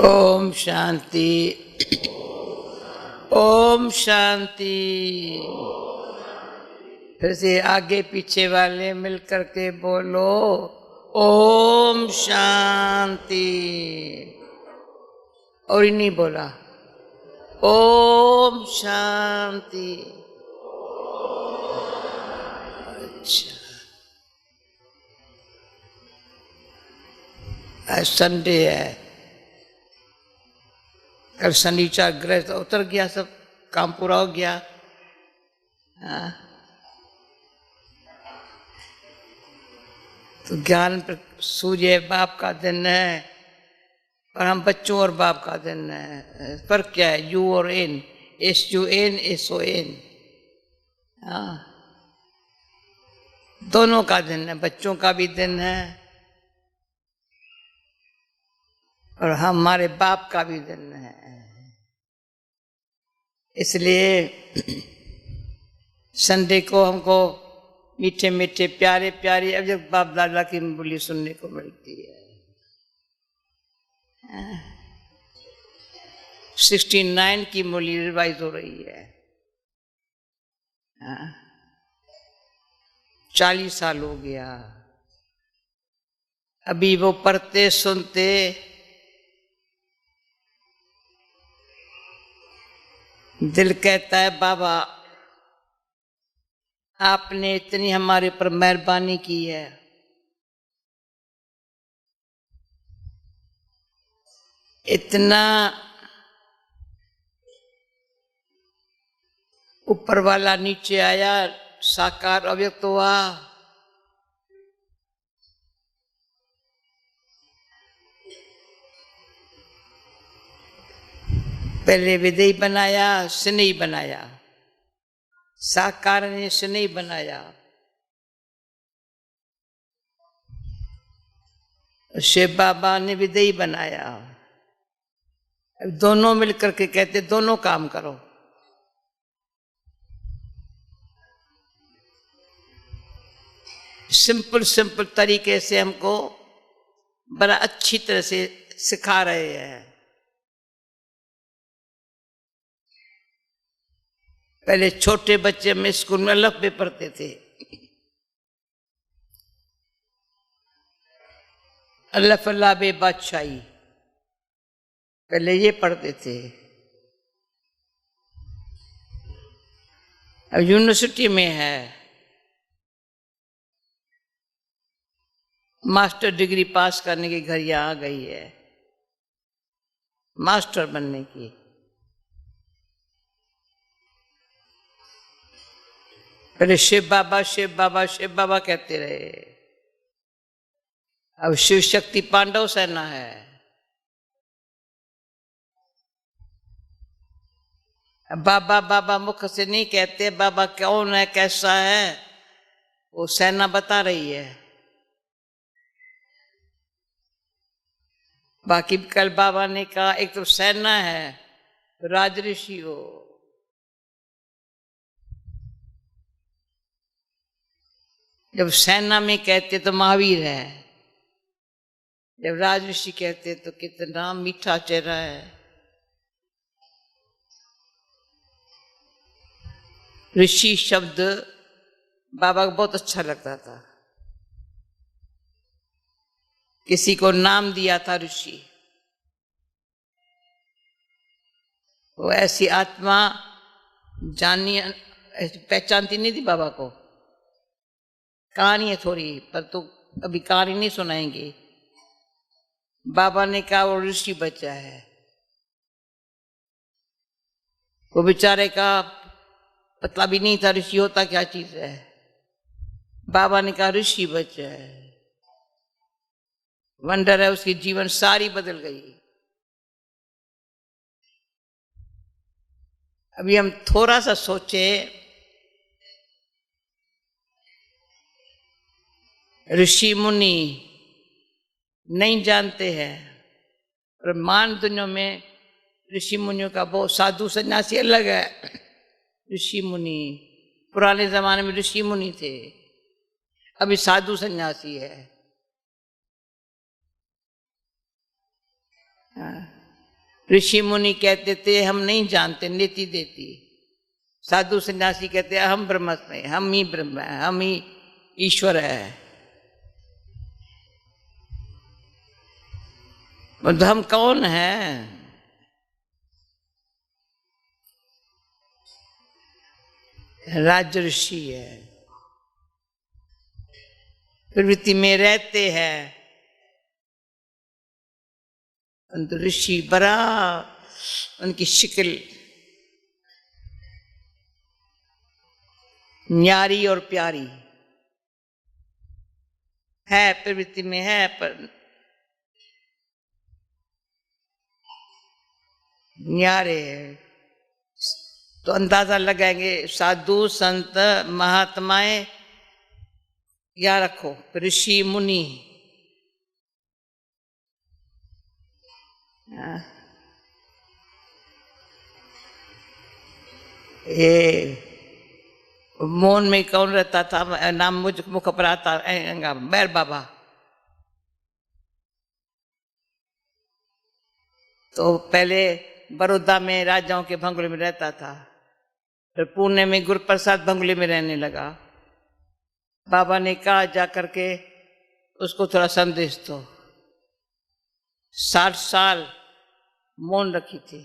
ओम शांति। ओम शांति। फिर से आगे पीछे वाले मिल करके बोलो ओम शांति। और ही नहीं बोला ओम शांति। अच्छा, आज संडे है, कल शनिचर ग्रह तो उतर गया, सब काम पूरा हो गया। तो ज्ञान सूर्य बाप का दिन है और हम बच्चों और बाप का दिन है। पर क्या है, यू और एन, SUN SON, दोनों का दिन है, बच्चों का भी दिन है और हमारे बाप का भी दिन है। इसलिए संडे को हमको मीठे मीठे प्यारे प्यारे अब जब बाप दादा की बोली सुनने को मिलती है। 69 की मूली रिवाइज हो रही है। 40 साल हो गया। अभी वो पढ़ते सुनते दिल कहता है बाबा आपने इतनी हमारे पर मेहरबानी की है, इतना ऊपर वाला नीचे आया, साकार अव्यक्त हुआ। पहले विदेही बनाया, स्नेही बनाया, साकार ने स्नेही बनाया, शिव बाबा ने विदेही बनाया। अब दोनों मिलकर के कहते दोनों काम करो। सिंपल सिंपल तरीके से हमको बड़ा अच्छी तरह से सिखा रहे हैं। पहले छोटे बच्चे में स्कूल में अलग पे पढ़ते थे, अल्लाह फल्ला बे बादशाही, पहले ये पढ़ते थे। अब यूनिवर्सिटी में है, मास्टर डिग्री पास करने की घड़ी आ गई है, मास्टर बनने की। पहले शिव बाबा शिव बाबा शिव बाबा कहते रहे, अब शिव शक्ति पांडव सेना है। बाबा बाबा मुख से नहीं कहते, बाबा कौन है कैसा है, वो सेना बता रही है। बाकी कल बाबा ने कहा एक तो सेना है, राजऋषि हो, जब सेना में कहते तो महावीर है, जब राजऋषि कहते तो कितना मीठा चेहरा है। ऋषि शब्द बाबा को बहुत अच्छा लगता था। किसी को नाम दिया था ऋषि, वो ऐसी आत्मा जानी पहचानती नहीं थी बाबा को। कहानी है थोड़ी, पर तो अभी कहानी नहीं सुनाएंगे। बाबा ने कहा वो ऋषि बच्चा है, वो बेचारे का पता भी नहीं था ऋषि होता क्या चीज है। बाबा ने कहा ऋषि बच्चा है, वंडर है, उसकी जीवन सारी बदल गई। अभी हम थोड़ा सा सोचे, ऋषि मुनि नहीं जानते हैं, और मान दुनिया में ऋषि मुनियों का बहुत, साधु सन्यासी अलग है, ऋषि मुनि पुराने जमाने में ऋषि मुनि थे, अभी साधु सन्यासी है। ऋषि मुनि कहते थे हम नहीं जानते, नीति देती। साधु सन्यासी कहते हैं हम ब्रह्मास्मि हैं, हम ही ब्रह्म है, हम ही ईश्वर है। मतलब हम कौन हैं? राजऋषि है, प्रवृत्ति में रहते हैं। ऋषि बड़ा उनकी शिकल न्यारी और प्यारी है, प्रवृत्ति में है पर न्यारे है। तो अंदाजा लगाएंगे साधु संत महात्माएं या रखो ऋषि मुनि, ये मौन में कौन रहता था? नाम मुझ मुख पर आता, बैर बाबा। तो पहले बड़ौदा में राजाओं के बंगले में रहता था, फिर पुणे में गुरु प्रसाद बंगले में रहने लगा। बाबा ने कहा जा करके उसको थोड़ा संदेश दो। 60 साल मौन रखी थी,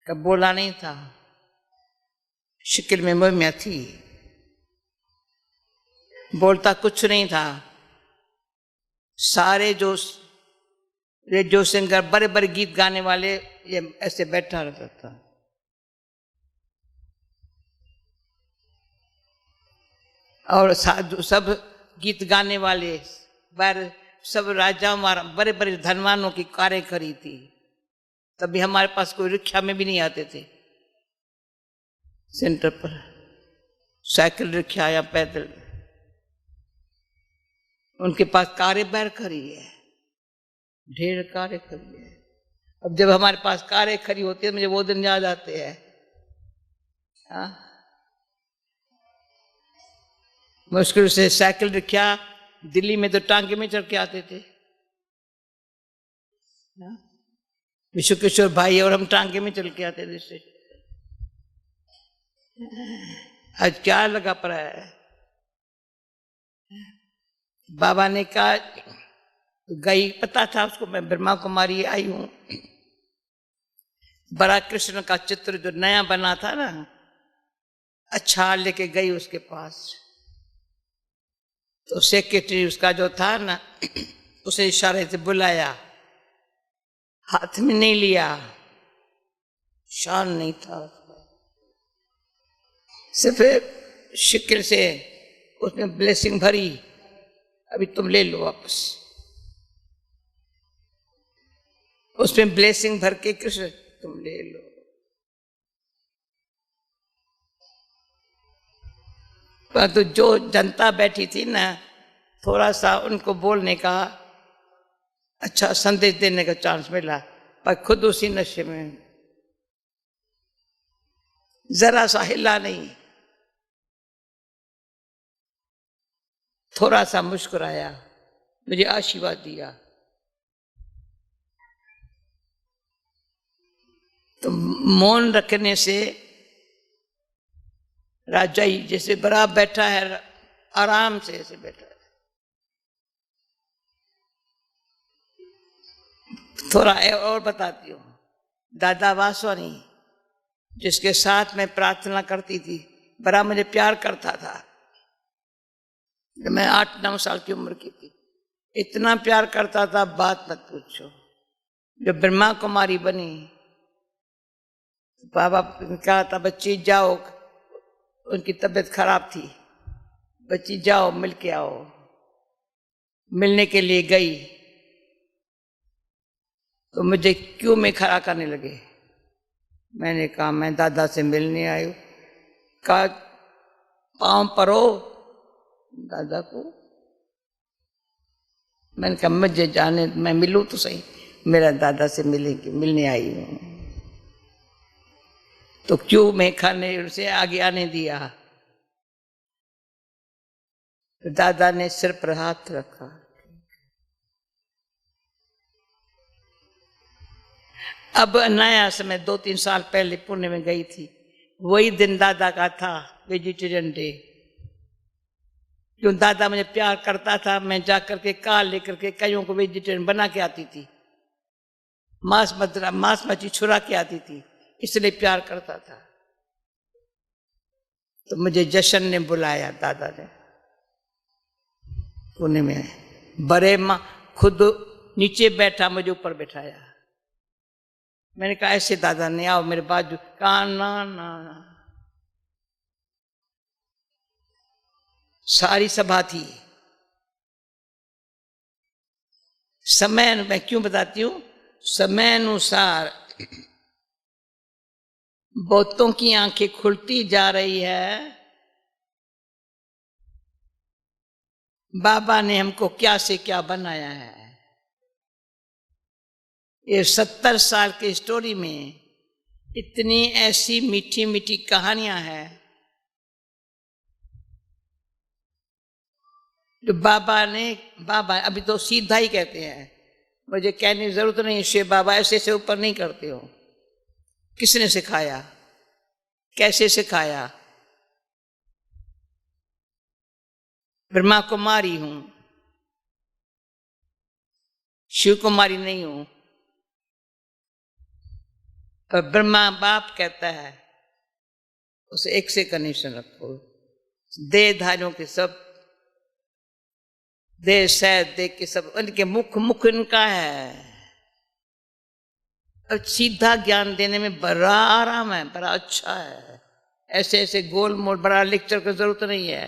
कब बोला नहीं था, शिकल में मोहम्या थी, बोलता कुछ नहीं था। सारे जो रेडियो सिंगर बड़े बड़े गीत गाने वाले ये ऐसे बैठा रहता था। और साधु सब गीत गाने वाले बाहर सब राजाओं बड़े बड़े धनवानों की कारें खड़ी थी। तभी हमारे पास कोई रिक्शा में भी नहीं आते थे, सेंटर पर साइकिल रिक्शा या पैदल। उनके पास कारें बाहर खड़ी है, ढेर कारें खड़ी है। अब जब हमारे पास कारें खड़ी होती है मुझे वो दिन याद आते हैं। मुश्किल से साइकिल रिक्शा दिल्ली में तो टांगे में चढ़ के आते थे। विश्व किशोर भाई और हम टांगे में चल के आते थे। आज क्या लगा पड़ा है? बाबा ने कहा, गई पता था उसको मैं ब्रह्मा कुमारी आई हूं। बड़ा कृष्ण का चित्र जो नया बना था ना, अच्छा लेके गई उसके पास। तो सेक्रेटरी उसका जो था ना, उसे इशारे से बुलाया, हाथ में नहीं लिया, शान नहीं था उसका, सिर्फ शिकल से उसमें ब्लेसिंग भरी, अभी तुम ले लो वापस। उसमें ब्लेसिंग भर के कृष्ण तुम ले लो। परंतु जो जनता बैठी थी ना, थोड़ा सा उनको बोलने का अच्छा संदेश देने का चांस मिला, पर खुद उसी नशे में जरा सा हिला नहीं, थोड़ा सा मुस्कुराया, मुझे आशीर्वाद दिया। तो मौन रखने से राजा ही जैसे बड़ा बैठा है, आराम से ऐसे बैठा है। थोड़ा और बताती हूँ। दादा वासवानी जिसके साथ मैं प्रार्थना करती थी, बड़ा मुझे प्यार करता था। जब मैं 8-9 साल की उम्र की थी, इतना प्यार करता था बात मत पूछो। जब ब्रह्मा कुमारी बनी, बाबा ने कहा था बच्ची जाओ, उनकी तबीयत खराब थी, बच्ची जाओ मिल के आओ। मिलने के लिए गई तो मुझे क्यों में खड़ा करने लगे। मैंने कहा मैं दादा से मिलने आई हूं। कहा पांव परो दादा को। मैंने कहा मुझे जाने, मैं मिलूं तो सही, मेरा दादा से मिलने आई हूं। तो क्यों मैं खाने उसे आगे आने दिया। तो दादा ने सिर पर हाथ रखा, अब नया समय 2-3 साल पहले पुणे में गई थी, वही दिन दादा का था वेजिटेरियन डे। क्यों दादा मुझे प्यार करता था, मैं जाकर के कार लेकर के कईयों को वेजिटेरियन बना के आती थी, मांस मछली छुरा के आती थी, इसलिए प्यार करता था। तो मुझे जशन ने बुलाया दादा ने पुणे में, बड़े माँ खुद नीचे बैठा, मुझे ऊपर बैठाया। मैंने कहा ऐसे दादा ने आओ मेरे बाजू, कहा ना ना ना। सारी सभा थी। समय मैं क्यों बताती हूं, समय अनुसार बहुतों की आंखें खुलती जा रही है। बाबा ने हमको क्या से क्या बनाया है। ये 70 साल की स्टोरी में इतनी ऐसी मीठी मीठी कहानियां हैं जो बाबा अभी तो सीधा ही कहते हैं, मुझे कहने की जरूरत नहीं, शिव बाबा ऐसे से ऊपर नहीं करते हो। किसने सिखाया, कैसे सिखाया? ब्रह्मा कुमारी हूं, शिव कुमारी नहीं हूं। और ब्रह्मा बाप कहता है उसे एक से कनेक्शन रखो। देहधारियों के सब देह शायद देख के सब उनके मुख इनका है। और सीधा ज्ञान देने में बड़ा आराम है, बड़ा अच्छा है। ऐसे ऐसे गोल मोल बड़ा लेक्चर की जरूरत नहीं है।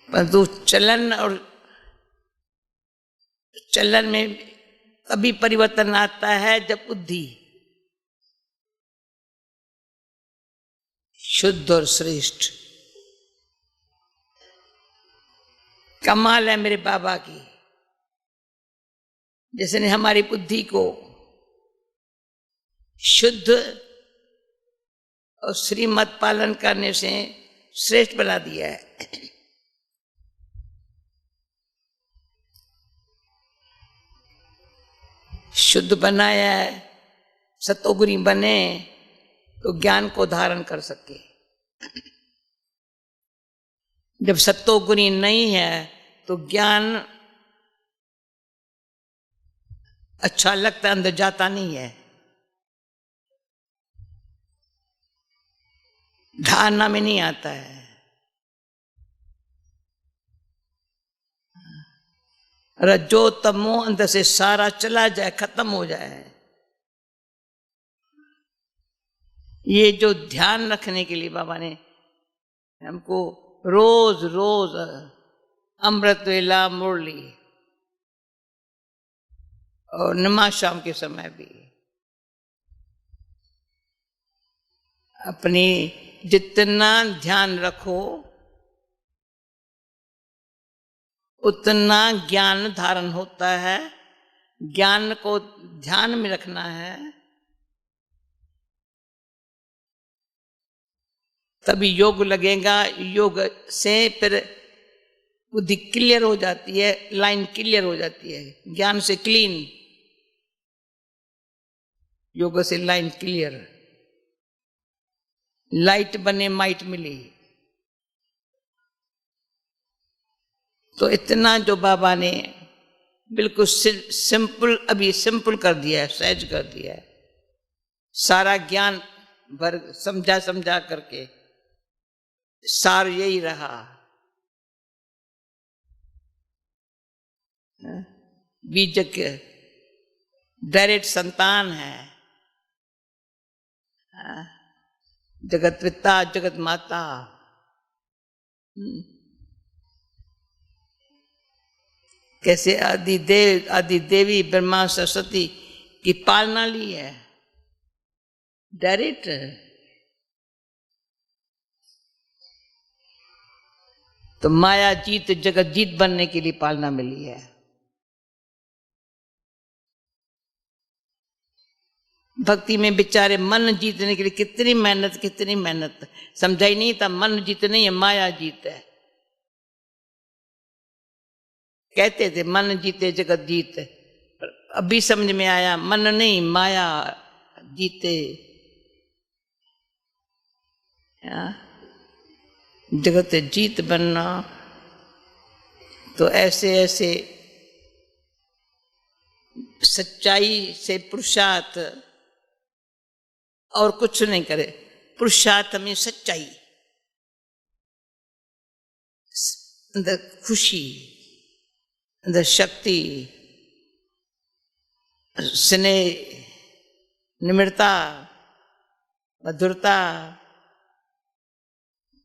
परंतु चलन में तभी परिवर्तन आता है जब बुद्धि शुद्ध और श्रेष्ठ। कमाल है मेरे बाबा की, जिसने हमारी बुद्धि को शुद्ध और श्रीमत पालन करने से श्रेष्ठ बना दिया है। शुद्ध बनाया है, सतोगुणी बने तो ज्ञान को धारण कर सके। जब सतोगुणी नहीं है तो ज्ञान अच्छा लगता, अंदर जाता नहीं है, धारणा में नहीं आता है। रजो तमो अंदर से सारा चला जाए, खत्म हो जाए। ये जो ध्यान रखने के लिए बाबा ने हमको रोज रोज अमृत वेला मुरली और नमाज शाम के समय भी अपनी जितना ध्यान रखो उतना ज्ञान धारण होता है। ज्ञान को ध्यान में रखना है, तभी योग लगेगा। योग से फिर बुद्धि क्लियर हो जाती है, लाइन क्लियर हो जाती है, ज्ञान से क्लीन, योग से लाइन क्लियर, लाइट बने माइट मिली। तो इतना जो बाबा ने बिल्कुल सिंपल, अभी सिंपल कर दिया है, सहज कर दिया है। सारा ज्ञान भर समझा करके सार यही रहा। बीजक डायरेक्ट संतान है, जगत पिता जगत माता। कैसे आदि देवी ब्रह्मा सरस्वती की पालना ली है, डायरेक्ट। तो माया जीत जगत जीत बनने के लिए पालना मिली है। भक्ति में बेचारे मन जीतने के लिए कितनी मेहनत, समझा ही नहीं था। मन जीत नहीं है, माया जीत है। कहते थे मन जीते जगत जीते, पर अभी समझ में आया मन नहीं माया जीते। जगत जीत बनना तो ऐसे ऐसे सच्चाई से पुरुषार्थ और कुछ नहीं करे। पुरुषार्थ में सच्चाई, अंदर खुशी, अंदर शक्ति, स्नेह, निम्रता, मधुरता,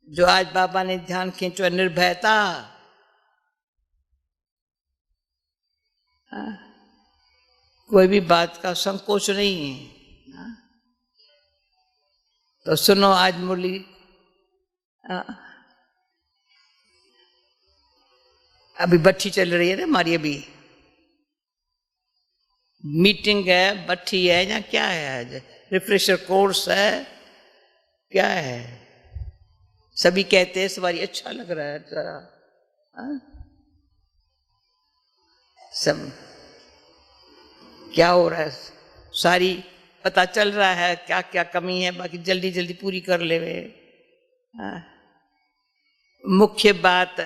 जो आज बाबा ने ध्यान खींचो, निर्भयता, कोई भी बात का संकोच नहीं है। तो सुनो आज मुरली, अभी भट्ठी चल रही है ना हमारी, अभी मीटिंग है, भट्ठी है या क्या है, रिफ्रेशर कोर्स है, क्या है, सभी कहते हैं सवारी अच्छा लग रहा है जरा, सब क्या हो रहा है, सारी पता चल रहा है क्या क्या कमी है, बाकी जल्दी जल्दी पूरी कर ले वे। मुख्य बात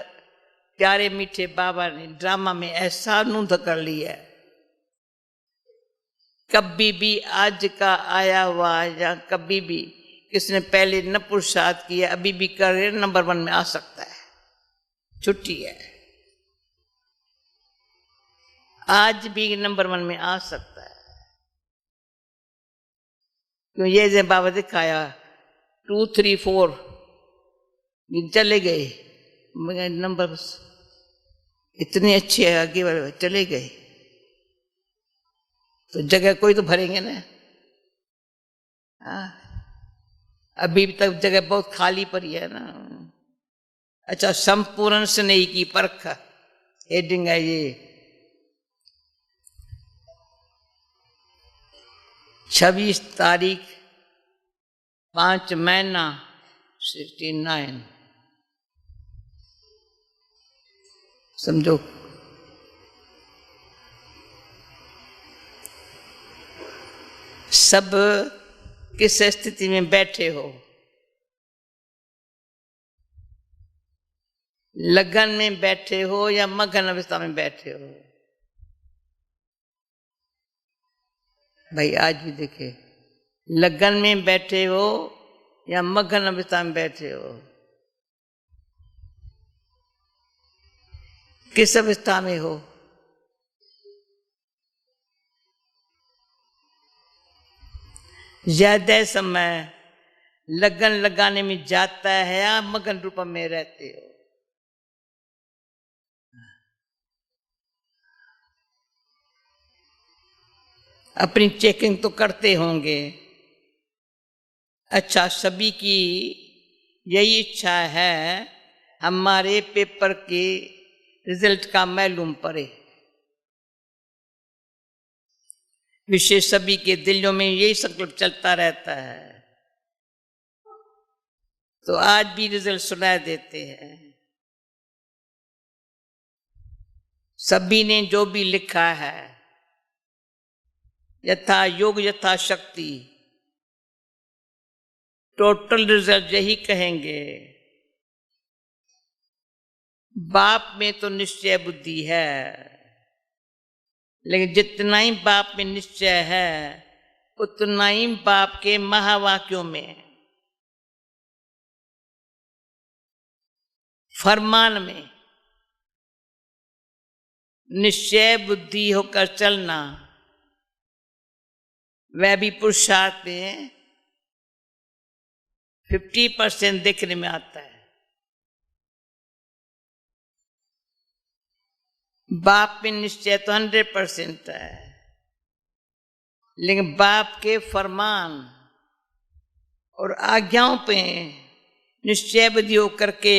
प्यारे मीठे बाबा ने ड्रामा में ऐसा नूंद कर ली है, कभी भी आज का आया हुआ या कभी भी किसने पहले न पुरुषार्थ किया अभी भी कर नंबर 1 में आ सकता है, छुट्टी है, आज भी नंबर 1 में आ सकता है। क्यों ये जो बाबा दिखाया 2, 3, 4 चले गए, मगर नंबर इतने अच्छे है आगे वाले चले गए, तो जगह कोई तो भरेंगे ना। अभी तक जगह बहुत खाली पड़ी है ना। अच्छा, संपूर्ण स्नेह की परख हेडिंग है ये, 26 तारीख 5 महीना 69, समझो। सब किस स्थिति में बैठे हो, लगन में बैठे हो या मगन अवस्था में बैठे हो। भाई आज भी देखे, लगन में बैठे हो या मगन अवस्था में बैठे हो, किस अवस्था में हो। ज्यादा समय लगन लगाने में जाता है या मगन रूप में रहते हो। अपनी चेकिंग तो करते होंगे। अच्छा, सभी की यही इच्छा है हमारे पेपर के रिजल्ट का मालूम पड़े, विशेष सभी के दिलों में यही संकल्प चलता रहता है। तो आज भी रिजल्ट सुना देते हैं। सभी ने जो भी लिखा है यथा योग यथा शक्ति, टोटल रिजल्ट यही कहेंगे। बाप में तो निश्चय बुद्धि है, लेकिन जितना ही बाप में निश्चय है उतना ही बाप के महावाक्यों में, फरमान में निश्चय बुद्धि होकर चलना, वह भी पुरुषार्थ में 50% देखने में आता है। बाप में निश्चय तो 100% है, लेकिन बाप के फरमान और आज्ञाओं पे निश्चय बुद्धि होकर के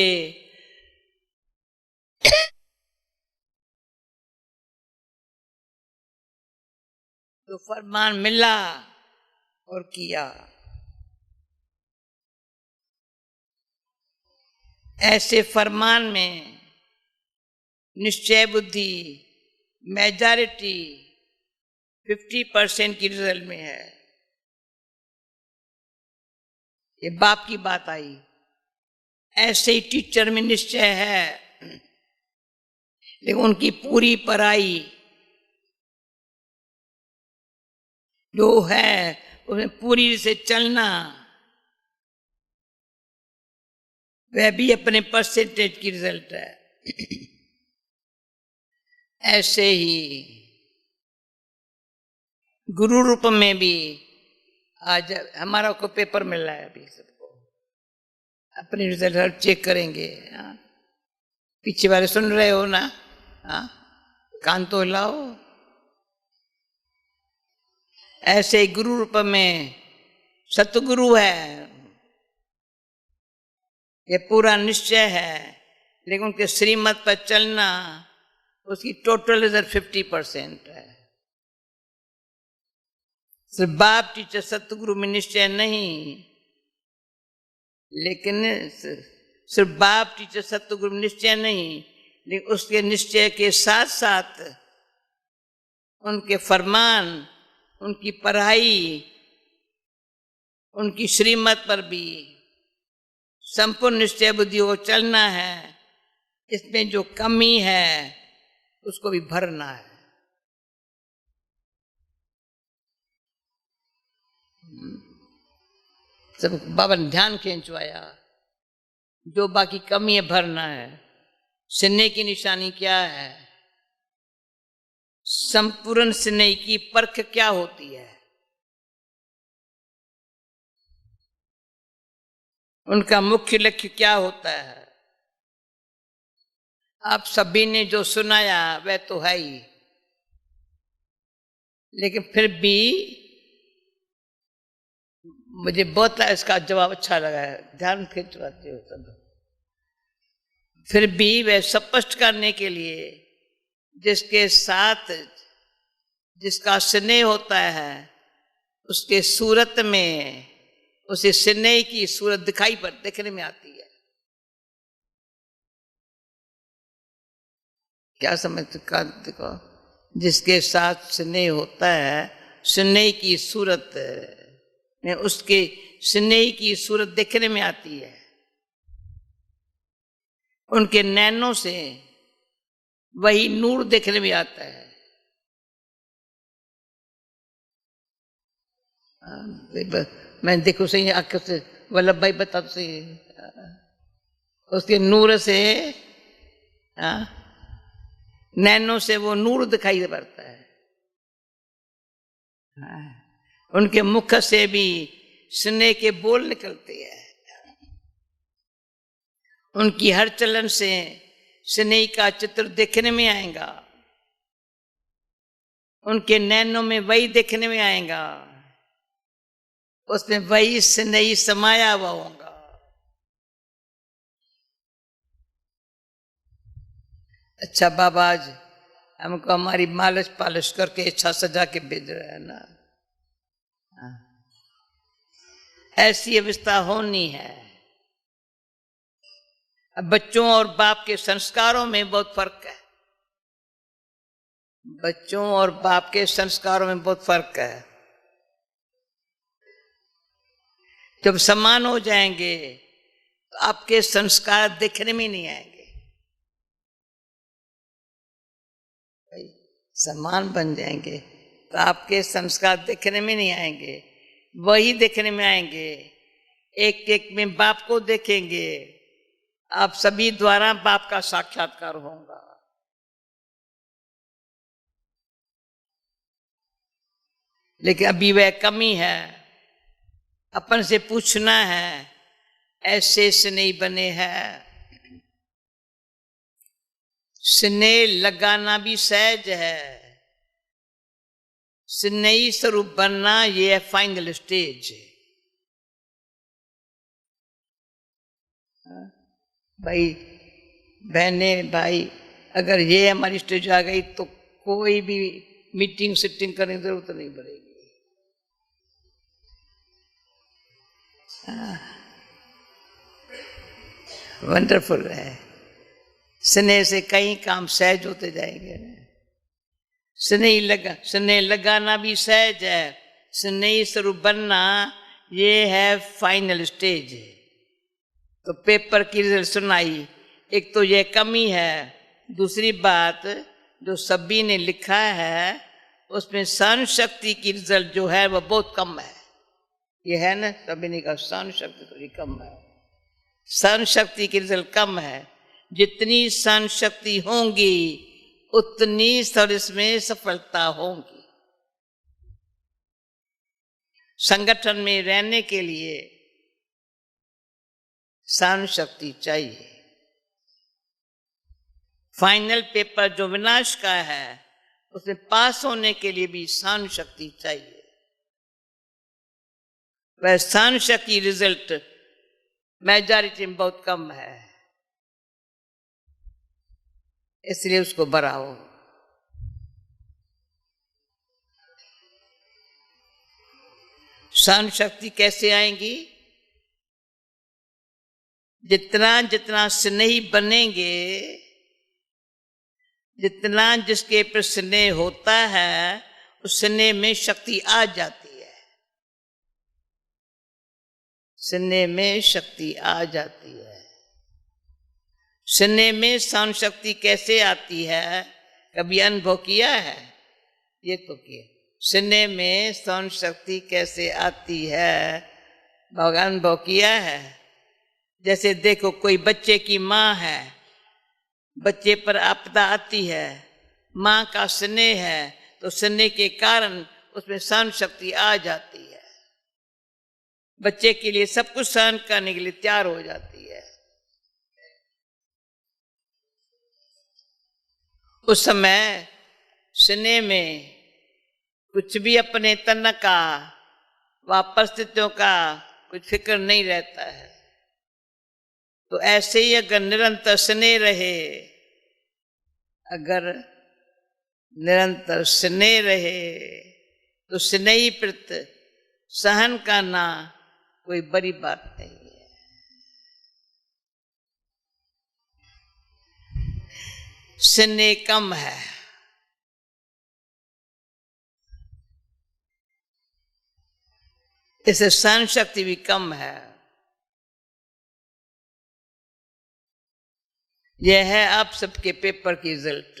तो फरमान मिला और किया। ऐसे फरमान में निश्चय बुद्धि मेजॉरिटी 50% की रिजल्ट में है। ये बाप की बात आई। ऐसे ही टीचर में निश्चय है, लेकिन उनकी पूरी पढ़ाई जो है उसमें पूरी से चलना, वह भी अपने परसेंटेज की रिजल्ट है। ऐसे ही गुरु रूप में भी आज हमारा को पेपर मिल रहा है, अभी सबको अपने रिजल्ट चेक करेंगे। हाँ? पीछे वाले सुन रहे हो ना? हाँ? कान तो हिलाओ। ऐसे गुरु रूप में सतगुरु है, ये पूरा निश्चय है, लेकिन उनके श्रीमत पर चलना, उसकी टोटल रिजल्ट 50% है। सिर्फ बाप टीचर सतगुरु में निश्चय नहीं, लेकिन सिर्फ बाप टीचर सतगुरु में निश्चय नहीं, लेकिन उसके निश्चय के साथ साथ उनके फरमान, उनकी पढ़ाई, उनकी श्रीमत पर भी संपूर्ण निश्चय बुद्धि को चलना है। इसमें जो कमी है उसको भी भरना है। सब बाबा ने ध्यान खींचवाया, जो बाकी कमी है भरना है। स्नेह की निशानी क्या है? संपूर्ण स्नेह की परख क्या होती है? उनका मुख्य लक्ष्य क्या होता है? आप सभी ने जो सुनाया वह तो है ही, लेकिन फिर भी मुझे बहुत इसका जवाब अच्छा लगा है, ध्यान खिंचवाते हो सब। फिर भी वह स्पष्ट करने के लिए जिसके साथ जिसका स्नेह होता है, उसके सूरत में उसे स्नेह की सूरत दिखाई पर देखने में आती है। क्या समझते? देखो, जिसके साथ स्नेह होता है, स्नेह की सूरत में उसके स्नेह की सूरत देखने में आती है। उनके नैनों से वही नूर देखने में आता है। मैं देखो सही आंख से, वल्लभ भाई बता तो सही, उसके नूर से, नैनों से वो नूर दिखाई पड़ता है। उनके मुख से भी स्नेह के बोल निकलते हैं। उनकी हर चलन से स्नेह का चित्र देखने में आएगा। उनके नैनों में वही देखने में आएगा, उसमें वही स्नेह समाया हुआ होगा। अच्छा बाबा आज हमको हमारी मालिश पालिश करके अच्छा सजा के भेज रहे हैं ना। ऐसी अवस्था होनी है। अब बच्चों और बाप के संस्कारों में बहुत फर्क है। बच्चों और बाप के संस्कारों में बहुत फर्क है। जब समान हो जाएंगे तो आपके संस्कार देखने में नहीं आएंगे। समान बन जाएंगे तो आपके संस्कार देखने में नहीं आएंगे, वही देखने में आएंगे। एक एक में बाप को देखेंगे, आप सभी द्वारा बाप का साक्षात्कार होगा। लेकिन अभी वह कमी है। अपन से पूछना है, ऐसे से नहीं बने हैं। स्नेह लगाना भी सहज है, स्नेही स्वरूप बनना ये है फाइनल स्टेज। भाई बहने भाई, अगर ये हमारी स्टेज आ गई तो कोई भी मीटिंग सिटिंग करने की जरूरत नहीं पड़ेगी। वंडरफुल है। स्नेह से कई काम सहज होते जाएंगे। स्नेह लगाना भी सहज है, स्नेही स्वरूप बनना ये है फाइनल स्टेज। तो पेपर की रिजल्ट सुनाई, एक तो ये कमी है, दूसरी बात जो सभी ने लिखा है उसमें सहन शक्ति की रिजल्ट जो है वह बहुत कम है। ये है ना, सभी ने कहा सहन शक्ति थोड़ी कम है, सहन शक्ति की रिजल्ट कम है। जितनी सहन शक्ति होंगी उतनी सर्विस में सफलता होगी। संगठन में रहने के लिए सहन शक्ति चाहिए। फाइनल पेपर जो विनाश का है उसमें पास होने के लिए भी सहन शक्ति चाहिए। वह सहन शक्ति रिजल्ट मेजॉरिटी में बहुत कम है, इसलिए उसको बढ़ाओ। सहन शक्ति कैसे आएंगी? जितना जितना स्नेही बनेंगे, जितना जिसके पर स्नेह होता है उस स्नेह में शक्ति आ जाती है, स्नेह में शक्ति आ जाती है। स्नेह में सहन शक्ति कैसे आती है, कभी अनुभव किया है? ये तो किया। स्नेह में सहन शक्ति कैसे आती है, भगवान अनुभव किया है? जैसे देखो, कोई बच्चे की माँ है, बच्चे पर आपदा आती है, माँ का स्नेह है तो स्नेह के कारण उसमें सहन शक्ति आ जाती है, बच्चे के लिए सब कुछ सहन करने के लिए तैयार हो जाती है। उस समय स्नेह में कुछ भी अपने तन का व परिस्थितियों का कुछ फिक्र नहीं रहता है। तो ऐसे ही अगर निरंतर स्नेह रहे, अगर निरंतर स्नेह रहे तो स्नेही प्रति सहन करना कोई बड़ी बात नहीं है। स्नेह कम है, इससे सहन शक्ति भी कम है। यह है आप सबके पेपर की रिजल्ट।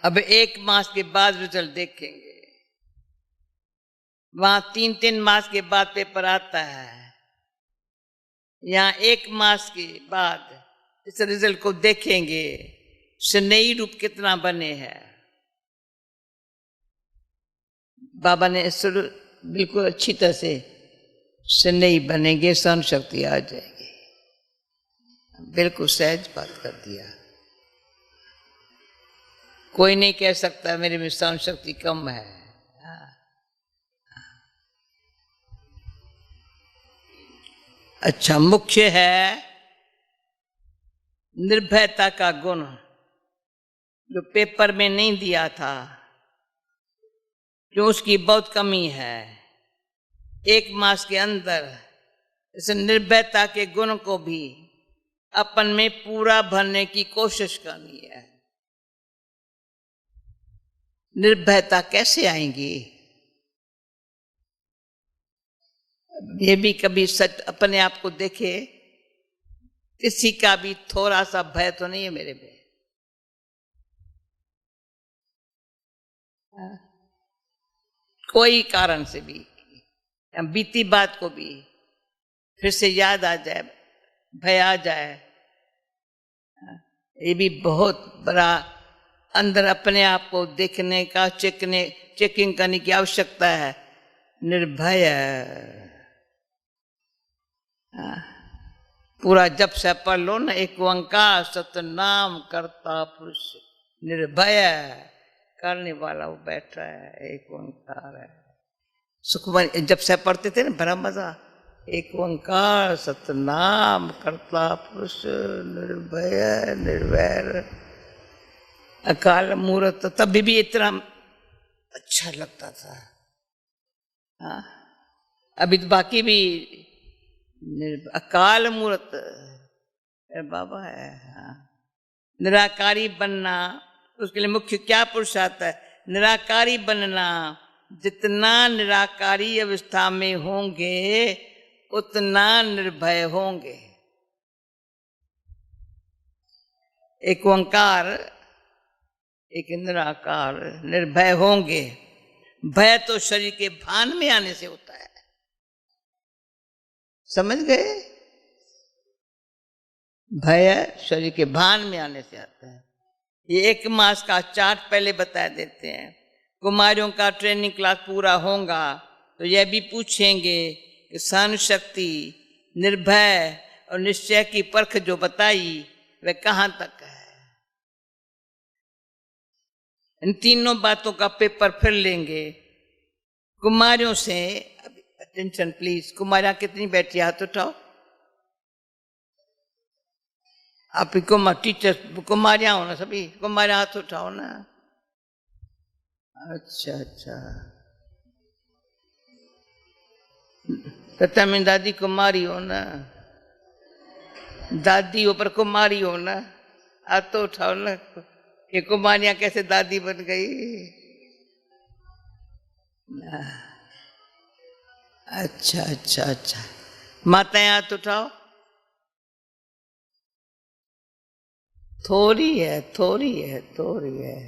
अब 1 मास के बाद रिजल्ट देखेंगे। वहां 3-3 मास के बाद पेपर आता है, यहाँ 1 मास के बाद इस रिजल्ट को देखेंगे, स्नेही रूप कितना बने हैं। बाबा ने बिल्कुल अच्छी तरह से स्नेही बनेंगे, सहन शक्ति आ जाएगी। बिल्कुल सहज बात कर दिया। कोई नहीं कह सकता मेरे में सहन शक्ति कम है। अच्छा, मुख्य है निर्भयता का गुण, जो पेपर में नहीं दिया था, जो उसकी बहुत कमी है। 1 मास के अंदर इस निर्भयता के गुण को भी अपन में पूरा भरने की कोशिश करनी है। निर्भयता कैसे आएंगी? ये भी कभी सच अपने आप को देखे, किसी का भी थोड़ा सा भय तो नहीं है मेरे में। कोई कारण से भी, बीती बात को भी फिर से याद आ जाए, भय आ जाए, ये भी बहुत बड़ा अंदर अपने आप को देखने का चेकिंग करने की आवश्यकता है। निर्भय पूरा जब से पढ़ लो ना, एक ओंकार सतनाम करता पुरुष निर्भय करने वाला वो बैठा है, एक ओंकार है। सुखमन जब से पढ़ते थे ना, बड़ा मजा। एक ओंकार सतनाम करता पुरुष निर्भय निर्वैर अकाल मूर्त, तभी भी इतना अच्छा लगता था। हाँ, अभी तो बाकी भी अकाल मूर्त बाबा है। हाँ। निराकारी बनना, उसके लिए मुख्य क्या पुरुषार्थ है? निराकारी बनना। जितना निराकारी अवस्था में होंगे उतना निर्भय होंगे। एक ओंकार, एक निराकार, निर्भय होंगे। भय तो शरीर के भान में आने से होता है, समझ गए? भय शरीर के भान में आने से आता है। ये 1 मास का चार्ट पहले बता देते हैं। कुमारियों का ट्रेनिंग क्लास पूरा होगा तो यह भी पूछेंगे कि सहन शक्ति, निर्भय और निश्चय की परख जो बताई वह कहाँ तक है। इन तीनों बातों का पेपर फिर लेंगे कुमारियों से। अटेंशन प्लीज, कुमारियां कितनी बैठी, हाथ उठाओ। आप टीचर कुमारियां हो ना, सभी कुमारियां हाथ उठाओ ना। अच्छा अच्छा, सत्या में दादी कुमारी हो ना, दादी ऊपर कुमारी हो ना, हाथ तो उठाओ ना। ये कुमारियां कैसे दादी बन गई? अच्छा अच्छा अच्छा, माताएं हाथ उठाओ। थोड़ी है, थोड़ी है, थोड़ी है।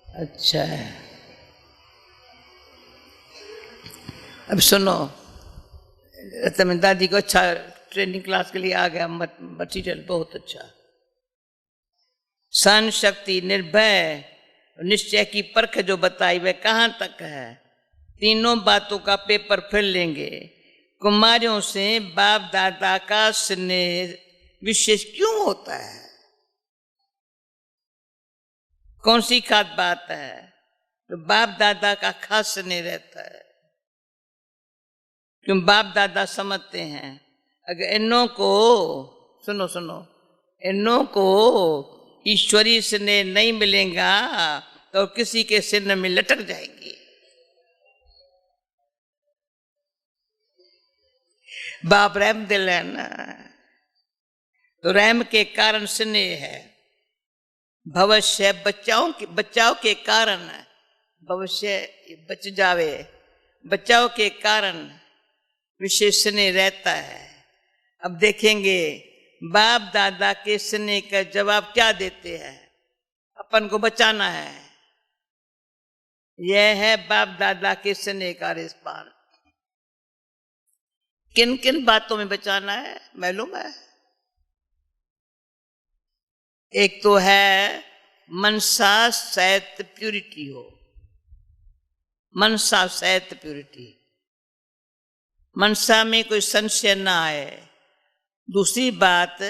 अच्छा है। अब सुनो, तुम्हें दादी को अच्छा ट्रेनिंग क्लास के लिए आ गया मटीरियल, बहुत अच्छा। सहन शक्ति, निर्भय, निश्चय की परख जो बताई वह कहाँ तक है। तीनों बातों का पेपर फिर लेंगे। कुमारियों से बाप दादा का स्नेह विशेष क्यों होता है? कौन सी खास बात है तो बाप दादा का खास स्नेह रहता है? क्यों? बाप दादा समझते हैं अगर इन्हों को, सुनो सुनो, इन्हों को ईश्वरीय स्नेह नहीं मिलेगा तो किसी के सिर में लटक जाएंगी। बाप रहम दिल है ना, तो रहम के कारण स्नेह है। भविष्य बचाव के कारण, भविष्य बच जावे, बचाव के कारण विशेष स्नेह रहता है। अब देखेंगे बाप दादा के स्नेह का जवाब क्या देते हैं। अपन को बचाना है, यह है बाप दादा के स्नेह का रिस्पान। किन किन बातों में बचाना है मालूम है? एक तो है मनसा सहित प्यूरिटी हो, मनसा सहित प्यूरिटी, मनसा में कोई संशय ना आए। दूसरी बात,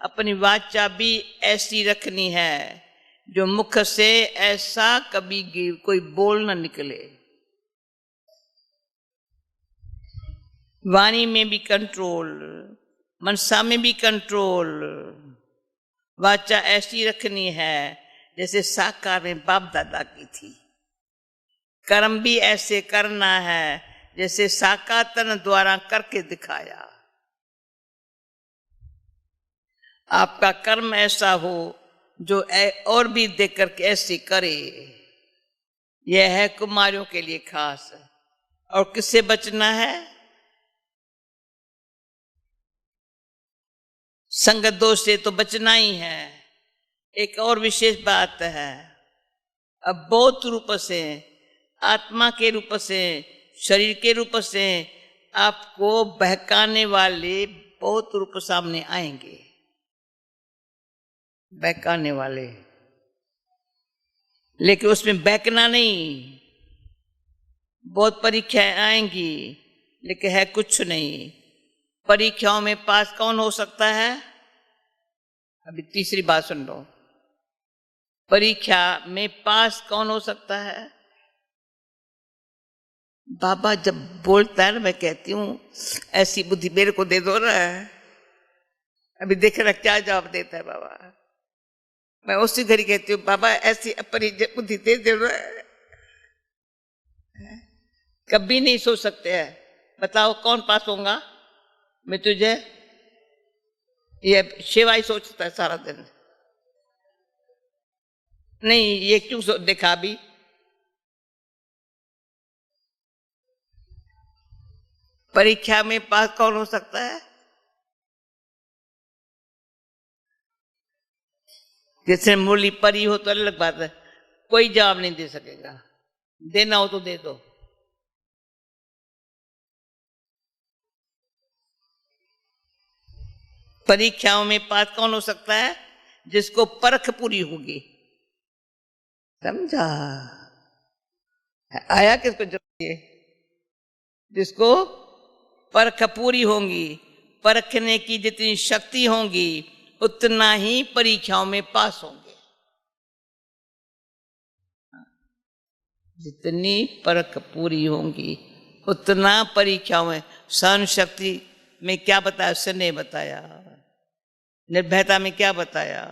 अपनी वाचा भी ऐसी रखनी है जो मुख से ऐसा कभी कोई बोल न निकले। वाणी में भी कंट्रोल, मनसा में भी कंट्रोल। वाचा ऐसी रखनी है जैसे साकार में बाप दादा की थी। कर्म भी ऐसे करना है जैसे साकातन द्वारा करके दिखाया। आपका कर्म ऐसा हो जो और भी देख करके ऐसे करे। यह है कुमारियों के लिए खास। और किससे बचना है? संगत दोष से तो बचना ही है। एक और विशेष बात है, अब बहुत रूप से, आत्मा के रूप से, शरीर के रूप से आपको बहकाने वाले बहुत रूप सामने आएंगे, बहकाने वाले। लेकिन उसमें बहकना नहीं। बहुत परीक्षाएं आएंगी लेकिन है कुछ नहीं। परीक्षाओं में पास कौन हो सकता है? अभी तीसरी बात सुन लो, परीक्षा में पास कौन हो सकता है? बाबा जब बोलता है ना, मैं कहती हूँ ऐसी बुद्धि मेरे को दे दो ना। अभी देख रहा क्या जवाब देता है बाबा। मैं उसी घड़ी कहती हूँ बाबा ऐसी अपनी बुद्धि दे दो ना। कभी नहीं सोच सकते हैं। बताओ कौन पास होगा? मैं तुझे ये शिवा ही सोचता है सारा दिन। नहीं, ये क्यों देखा अभी? परीक्षा में पास कौन हो सकता है? जिसने मुरली परी हो तो अलग बात है, कोई जवाब नहीं दे सकेगा। देना हो तो दे दो। परीक्षाओं में पास कौन हो सकता है? जिसको परख पूरी होगी। समझा? आया किसको जरूरत? जिसको परख पूरी होंगी, परखने की जितनी शक्ति होगी उतना ही परीक्षाओं में पास होंगे। जितनी परख पूरी होंगी उतना परीक्षाओं में। सहन शक्ति में क्या बताया? उससे नहीं बताया। निर्भयता में क्या बताया?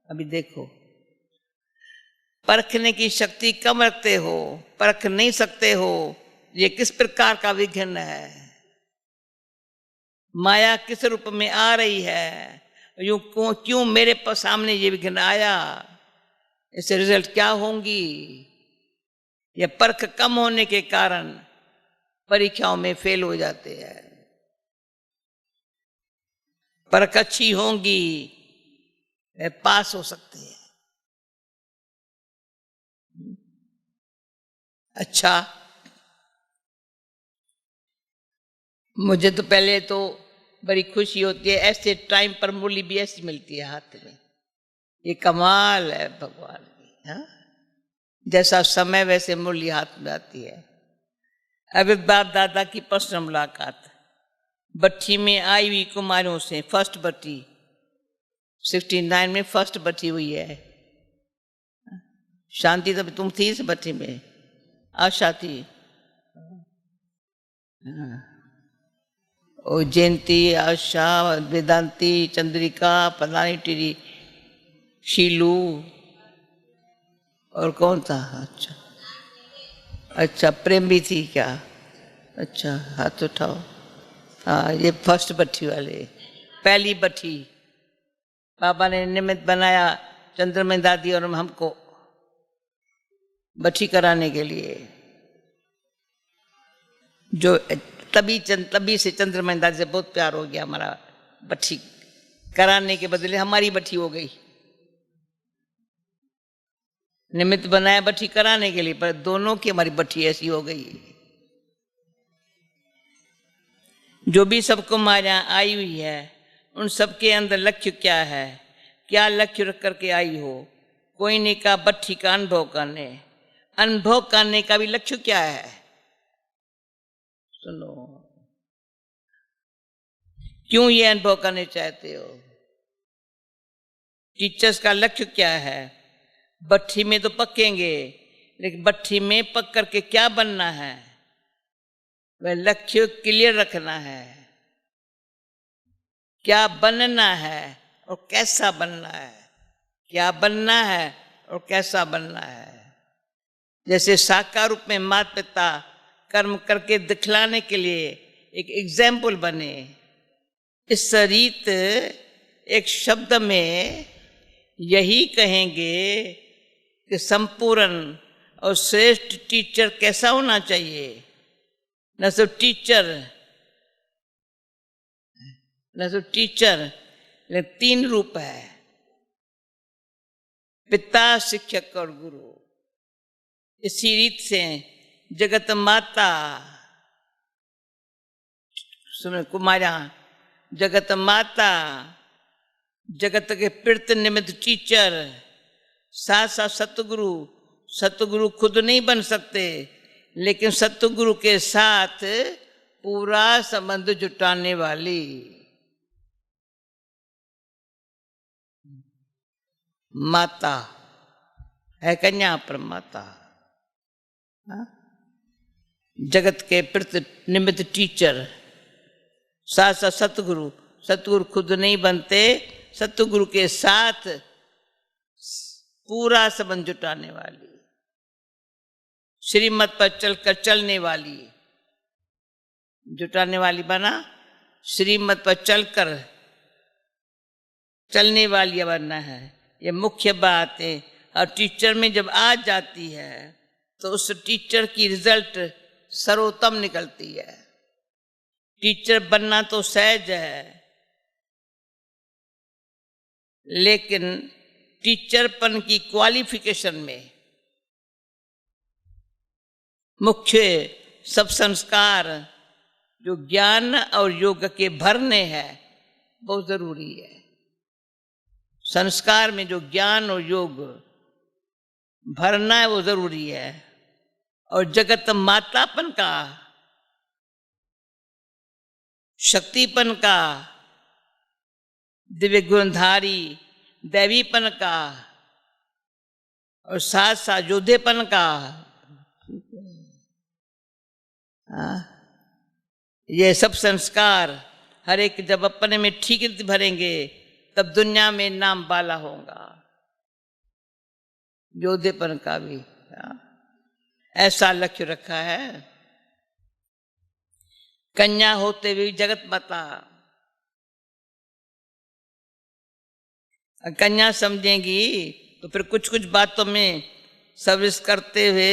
अभी देखो। परखने की शक्ति कम रखते हो, परख नहीं सकते हो, ये किस प्रकार का विघ्न है? माया किस रूप में आ रही है? यूं क्यों मेरे सामने ये विघ्न आया? इससे रिजल्ट क्या होंगी? ये परख कम होने के कारण परीक्षाओं में फेल हो जाते हैं। परख अच्छी होंगी पास हो सकते हैं। अच्छा, मुझे तो पहले तो बड़ी खुशी होती है, ऐसे टाइम पर मूली भी ऐसी मिलती है हाथ में। ये कमाल है भगवान की। हाँ, जैसा समय वैसे मूली हाथ में आती है। अब बाप दादा की पर्सनल मुलाकात भट्ठी में आई हुई कुमारियों से। फर्स्ट भट्ठी 69 में फर्स्ट भट्ठी हुई है। शांति तो तुम थी इस भट्ठी में? आशा थी। ओ जयंती, आशा, वेदांती, चंद्रिका, पलानी टिरी, शीलू और कौन था? अच्छा अच्छा, प्रेम भी थी क्या? अच्छा, हाथ उठाओ। हाँ, ये फर्स्ट भट्ठी वाले, पहली भट्ठी। बाबा ने निमित्त बनाया चंद्रमय दादी और हमको भट्ठी कराने के लिए। जो तभी से चंद्रमय दादी से बहुत प्यार हो गया हमारा। भट्ठी कराने के बदले हमारी भट्ठी हो गई। निमित्त बनाया भट्ठी कराने के लिए, पर दोनों की हमारी भट्ठी ऐसी हो गई। जो भी सबको माया आई हुई है, उन सबके अंदर लक्ष्य क्या है? क्या लक्ष्य रख करके आई हो? कोई ने कहा भट्ठी का अनुभव करने। अनुभव करने का भी लक्ष्य क्या है? सुनो, क्यों ये अनुभव करने चाहते हो? टीचर्स का लक्ष्य क्या है? भट्ठी में तो पकेंगे, लेकिन भट्ठी में पक करके क्या बनना है? वह लक्ष्य क्लियर रखना है। क्या बनना है और कैसा बनना है? क्या बनना है और कैसा बनना है? जैसे साकार रूप में माता पिता कर्म करके दिखलाने के लिए एक एग्जाम्पल बने, इस रीत एक शब्द में यही कहेंगे कि संपूर्ण और श्रेष्ठ टीचर कैसा होना चाहिए। न सिर्फ टीचर, लेकिन 3 रूप है, पिता, शिक्षक और गुरु। इसी रीत से जगत माता, सुनो कुमारा, जगत माता, जगत के पीड़ित निमित्त टीचर, साथ साथ सतगुरु। सतगुरु खुद नहीं बन सकते, लेकिन सतगुरु के साथ पूरा संबंध जुटाने वाली माता है, कन्या पर माता। जगत के पीड़ित निमित्त टीचर, साथ साथ सतगुरु। सतगुरु खुद नहीं बनते, सतगुरु के साथ पूरा संबंध जुटाने वाली, श्रीमत पर चलकर चलने वाली। जुटाने वाली बना श्रीमत पर चलने वाली बनना है, ये मुख्य बात है। और टीचर में जब आ जाती है तो उस टीचर की रिजल्ट सर्वोत्तम निकलती है। टीचर बनना तो सहज है, लेकिन टीचरपन की क्वालिफिकेशन में मुख्य सब संस्कार जो ज्ञान और योग के भरने हैं बहुत जरूरी है। संस्कार में जो ज्ञान और योग भरना है वो जरूरी है। और जगत मातापन का, शक्तिपन का, दिव्य गुणधारी दैवीपन का और साथ साथ योद्धेपन का, ये सब संस्कार हर एक जब अपने में ठीक भरेंगे तब दुनिया में नाम वाला होगा। योद्धेपन का भी ऐसा लक्ष्य रखा है। कन्या होते हुए जगत माता, कन्या समझेंगी तो फिर कुछ कुछ बातों में सर्विस करते हुए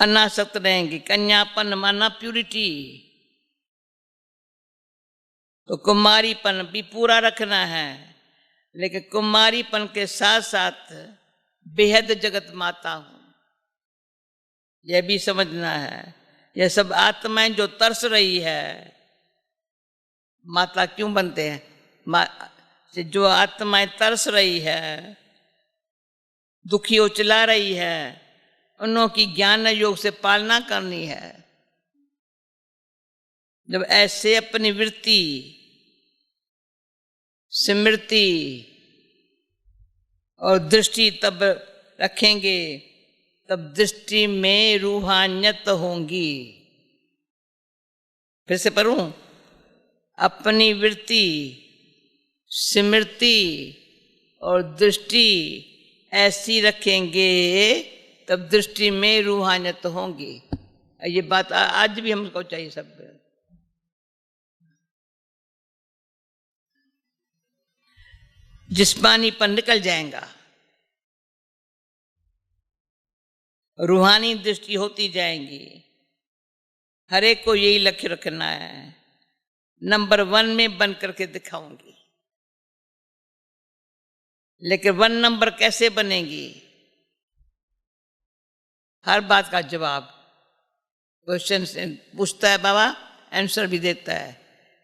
अनासक्त रहेंगी। कन्यापन माना प्यूरिटी, तो कुमारीपन भी पूरा रखना है, लेकिन कुमारीपन के साथ साथ बेहद जगत माता हूं यह भी समझना है। यह सब आत्माएं जो तरस रही है, माता क्यों बनते हैं? जो आत्माएं तरस रही है, दुखी उचला रही है, उन्हों की ज्ञान योग से पालना करनी है। जब ऐसे अपनी वृत्ति, स्मृति और दृष्टि तब रखेंगे तब दृष्टि में रूहानियत होंगी। फिर से पढ़ूं, अपनी वृत्ति, स्मृति और दृष्टि ऐसी रखेंगे तब दृष्टि में रूहानियत होंगी। ये बात आज भी हमको चाहिए सब। जिस्मानीपन निकल जाएगा, रूहानी दृष्टि होती जाएंगी। हर एक को यही लक्ष्य रखना है, नंबर 1 में बन करके दिखाऊंगी। लेकिन 1 नंबर कैसे बनेगी? हर बात का जवाब क्वेश्चन से पूछता है बाबा, आंसर भी देता है।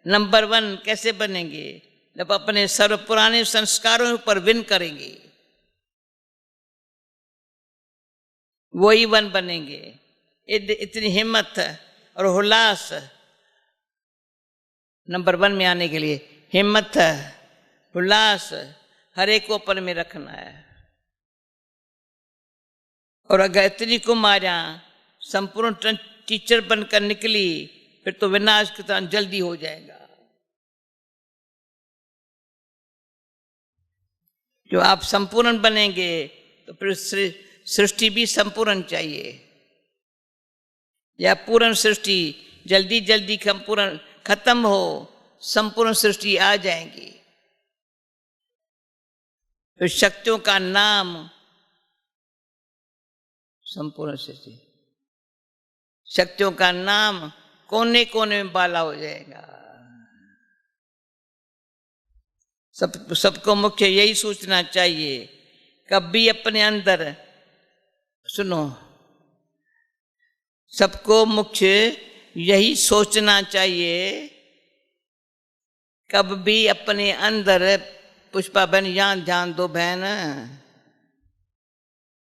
नंबर 1 कैसे बनेंगे? जब अपने सर्व पुराने संस्कारों पर विन करेंगे, वही 1 बनेंगे। इतनी हिम्मत और उल्लास नंबर 1 में आने के लिए, हिम्मत, उल्लास हर एक को अपन में रखना है। और अगर इतनी कुमारियां संपूर्ण टीचर बनकर निकली, फिर तो विनाश की तरह जल्दी हो जाएगा। जो आप संपूर्ण बनेंगे तो फिर सृष्टि भी संपूर्ण चाहिए, या पूर्ण सृष्टि जल्दी जल्दी खत्म हो, संपूर्ण सृष्टि आ जाएगी। फिर शक्तियों का नाम संपूर्ण सृष्टि, शक्तियों का नाम कोने कोने में बाला हो जाएगा। सबको मुख्य यही सोचना चाहिए, कभी अपने अंदर, सुनो, सबको मुख्य यही सोचना चाहिए, कब भी अपने अंदर, पुष्पा बहन यहाँ ध्यान दो बहन,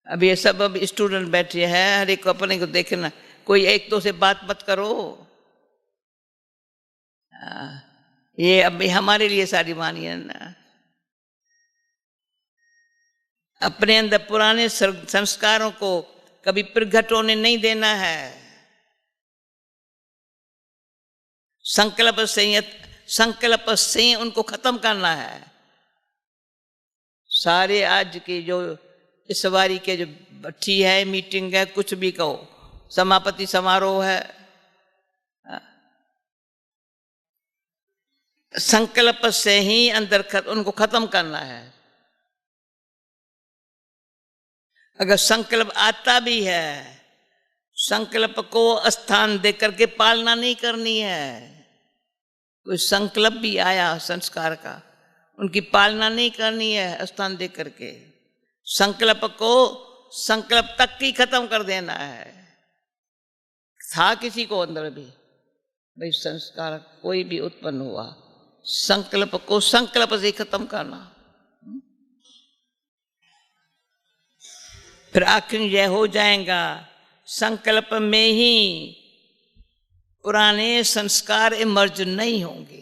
अब ये सब अब स्टूडेंट बैठे हैं, हर एक को अपने को देखना, कोई एक दो से बात मत करो। ये अभी हमारे लिए सारी वाणी है ना। अपने अंदर पुराने संस्कारों को कभी प्रगट होने नहीं देना है। संकल्प से उनको खत्म करना है। सारे आज के जो इस बारी के जो बैठी है, मीटिंग है, कुछ भी कहो, समापति समारोह है, संकल्प से ही अंदर उनको खत्म करना है। अगर संकल्प आता भी है, संकल्प को स्थान दे करके पालना नहीं करनी है। कोई संकल्प भी आया संस्कार का, उनकी पालना नहीं करनी है स्थान दे करके। संकल्प को संकल्प तक ही खत्म कर देना है। था किसी को अंदर भी भाई संस्कार कोई भी उत्पन्न हुआ, संकल्प को संकल्प से खत्म करना। फिर आखिर यह हो जाएगा, संकल्प में ही पुराने संस्कार इमर्ज नहीं होंगे।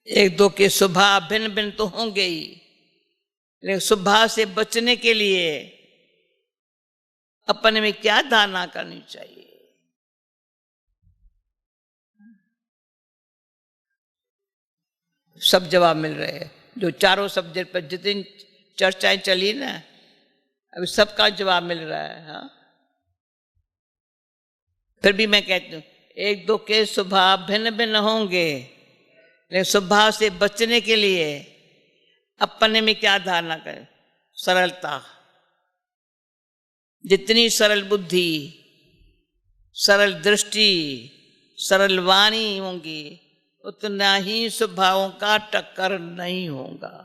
एक दो के स्वभाव भिन्न भिन्न तो होंगे ही, लेकिन स्वभाव से बचने के लिए अपने में क्या धारणा करनी चाहिए? सब जवाब मिल रहे हैं। जो चारों सब्जेक्ट पर जितनी चर्चाएं चली ना, अभी सबका जवाब मिल रहा है। हाँ, फिर भी मैं कहती हूँ एक दो के स्वभाव भिन्न भिन्न होंगे, लेकिन स्वभाव से बचने के लिए अपने में क्या धारणा करें? सरलता। जितनी सरल बुद्धि, सरल दृष्टि, सरल वाणी होंगी, उतना ही स्वभावों का टक्कर नहीं होगा।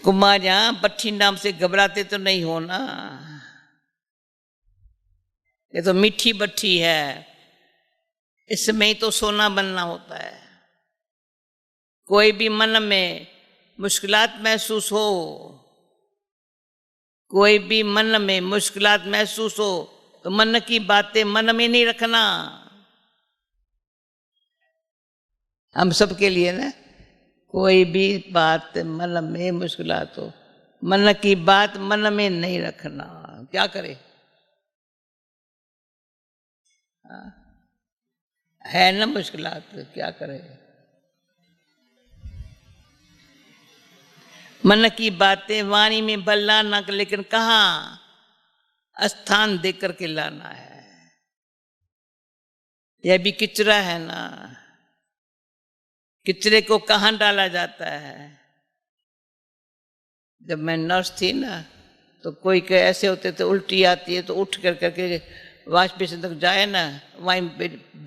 कुमारियां बट्ठी नाम से घबराते तो नहीं हो ना। ये तो मीठी बट्ठी है, इसमें ही तो सोना बनना होता है। कोई भी मन में मुश्किलात महसूस हो, कोई भी मन में मुश्किलात महसूस हो, तो मन की बातें मन में नहीं रखना। हम सबके लिए ना, कोई भी बात मन में मुश्किलात हो, मन की बात मन में नहीं रखना। क्या करे? है ना मुश्किलात, क्या करे? मन की बातें वाणी में बल्ला न, लेकिन कहाँ स्थान दे करके लाना है। यह भी किचरा है ना, किचरे को कहाँ डाला जाता है? जब मैं नर्स थी ना, तो कोई के ऐसे होते थे उल्टी आती है तो उठ कर करके वॉश बेसिन तक जाए ना, वहीं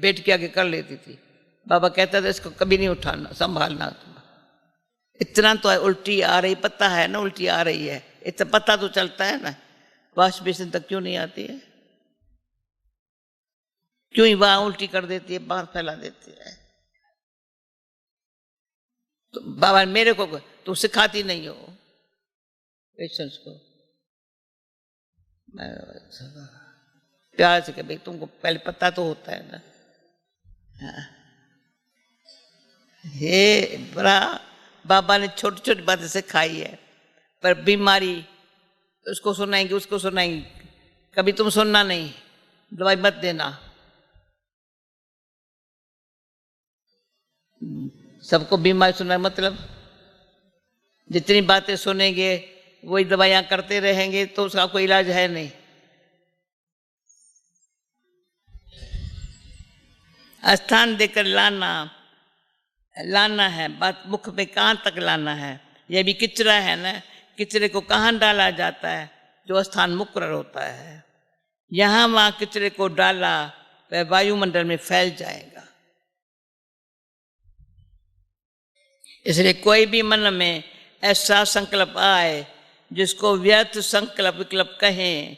बेड के आगे कर लेती थी। बाबा कहता था इसको कभी नहीं उठाना, संभालना। इतना तो है, उल्टी आ रही पता है ना, उल्टी आ रही है, इतना पता तो चलता है ना। वॉश बेसिन तक क्यों नहीं आती है? क्यों ही वहां उल्टी कर देती है, बाहर फैला देती है? तो बाबा मेरे को तुम सिखाती नहीं हो पेशेंट्स को। मैं प्यार से कह भाई तुमको पहले पता तो होता है ना। हाँ। ये बड़ा बाबा ने छोटी छोटी बातें सिखाई है, पर बीमारी उसको सुनाएंगे उसको सुनाएंगे, कभी तुम सुनना नहीं, दवाई मत देना। सबको बीमारी सुना मतलब जितनी बातें सुनेंगे वही दवाइयां करते रहेंगे तो उसका कोई इलाज है नहीं। स्थान देकर लाना है, बात मुख में कहाँ तक लाना है। यह भी किचरा है ना, किचरे को कहाँ डाला जाता है? जो स्थान मुकर्रर होता है, यहाँ वहाँ किचरे को डाला वह वायुमंडल में फैल जाएगा। इसलिए कोई भी मन में ऐसा संकल्प आए जिसको व्यर्थ संकल्प विकल्प कहें,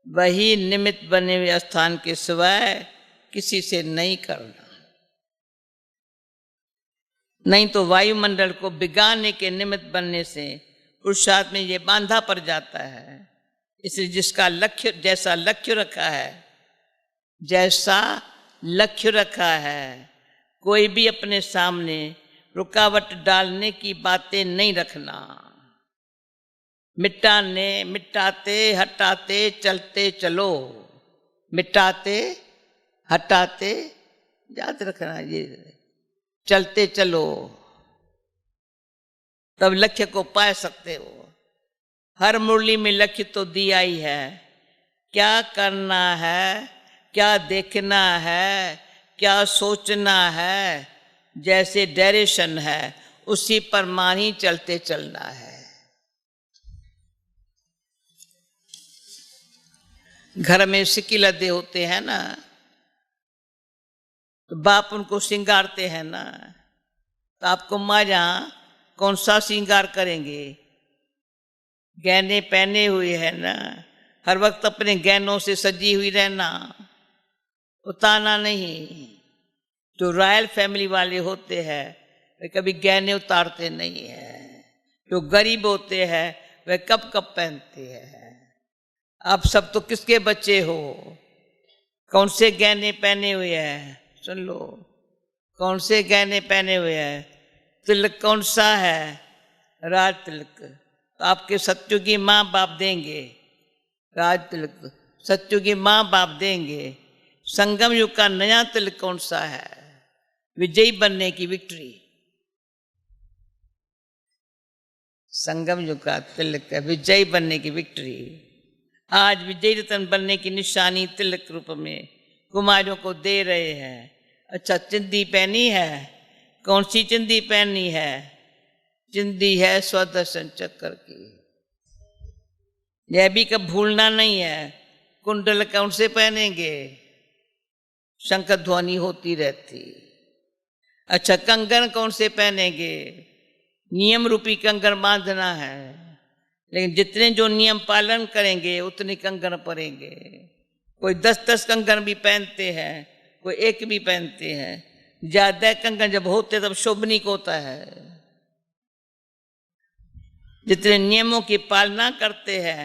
वही निमित्त बने हुए स्थान के सिवाय किसी से नहीं करना। नहीं तो वायुमंडल को बिगाड़ने के निमित्त बनने से पुरुषार्थ में ये बांधा पड़ जाता है। इसलिए जिसका लक्ष्य जैसा लक्ष्य रखा है, कोई भी अपने सामने रुकावट डालने की बातें नहीं रखना। मिटाते हटाते चलते चलो, मिटाते हटाते याद रखना, ये चलते चलो, तब लक्ष्य को पा सकते हो। हर मुरली में लक्ष्य तो दिया ही है, क्या करना है, क्या देखना है, क्या सोचना है, जैसे डायरेक्शन है उसी पर मान ही चलते चलना है। घर में सिक्की लदे होते हैं ना, तो बाप उनको श्रृंगारते हैं ना, तो आपको माँ जहाँ कौन सा श्रृंगार करेंगे? गहने पहने हुए है ना, हर वक्त अपने गहनों से सजी हुई रहना, उतारना नहीं। जो रॉयल फैमिली वाले होते हैं वे कभी गहने उतारते नहीं है। जो गरीब होते हैं वे कब कब पहनते हैं। आप सब तो किसके बच्चे हो? कौन से गहने पहने हुए हैं? सुन लो, कौन से गहने पहने हुए हैं? तिलक कौन सा है? राज तिलक। तो आपके सत्यु की माँ बाप देंगे राज तिलक, सत्यु की माँ बाप देंगे। संगम युग का नया तिलक कौन सा है? विजयी बनने की विक्ट्री। संगम युग का तिलक है विजयी बनने की विक्ट्री। आज विजयी रतन बनने की निशानी तिलक रूप में कुमारियों को दे रहे हैं। अच्छा, चिंदी पहनी है? कौन सी चिंदी पहनी है? चिंदी है स्वदर्शन चक्र की। यह भी कब भूलना नहीं है। कुंडल कौन से पहनेंगे? शंख ध्वनि होती रहती। अच्छा, कंगन कौन से पहनेंगे? नियम रूपी कंगन बांधना है, लेकिन जितने जो नियम पालन करेंगे उतने कंगन पड़ेंगे। कोई 10-10 कंगन भी पहनते हैं, कोई एक भी पहनते हैं। ज्यादा कंगन जब होते तब शोभनीक होता है। जितने नियमों की पालना करते हैं